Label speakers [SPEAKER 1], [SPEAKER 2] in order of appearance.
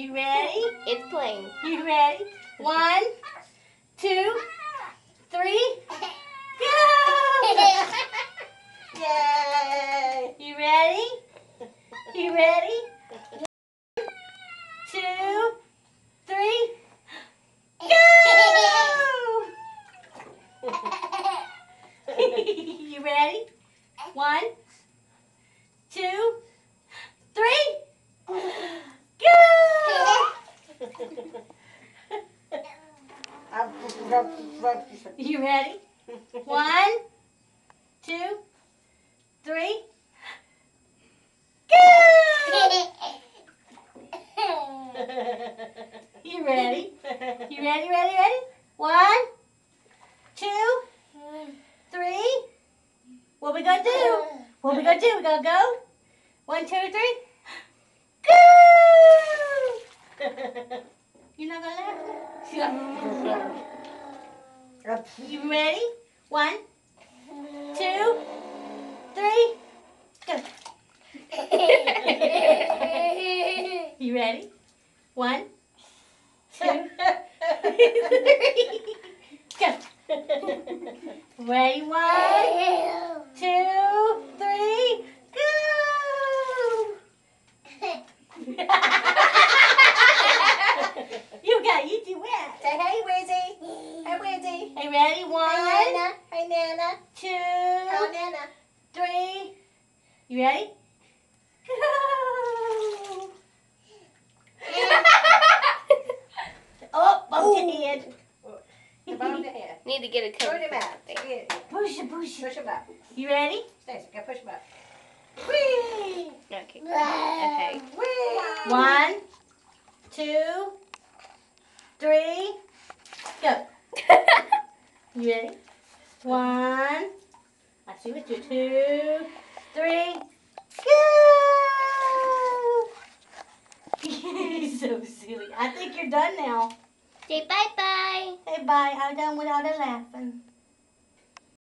[SPEAKER 1] You ready?
[SPEAKER 2] It's playing.
[SPEAKER 1] You ready? 1, 2, 3, go! Yay! You ready? You ready? 1, 2, 3, go! You ready? 1, 2, 3, go! You ready? 1, 2, 3, go! You ready? You ready, ready, ready? 1, 2, 3. What we gonna do? What we gonna do? We gonna go? 1, 2, 3. Go! You're not gonna laugh? You ready? 1, 2, 3. Go. You ready? 1, 2, 3. Go. Ready? 1, 2, 3. Go. You do it.
[SPEAKER 3] Say hey, Wizzy. Hey, Wizzy.
[SPEAKER 1] Hey, ready? 1,
[SPEAKER 3] Hey, Nana. Hey, Nana.
[SPEAKER 1] 2,
[SPEAKER 3] Oh, Nana.
[SPEAKER 1] 3. You ready? Go. Oh, bumped your head.
[SPEAKER 3] The bottom of the head.
[SPEAKER 2] Need to get a coat.
[SPEAKER 3] Push him out.
[SPEAKER 1] Push it, push it.
[SPEAKER 3] Push him up.
[SPEAKER 1] You ready?
[SPEAKER 3] Stacy, go push him up.
[SPEAKER 1] Whee!
[SPEAKER 2] Okay. Okay.
[SPEAKER 3] Whee!
[SPEAKER 1] 1, 2, 3. Go. You ready? 1. I see what you 2, 3. Go! You're so silly. I think you're done now.
[SPEAKER 2] Say bye-bye.
[SPEAKER 1] Say bye. I'm done with all the laughing.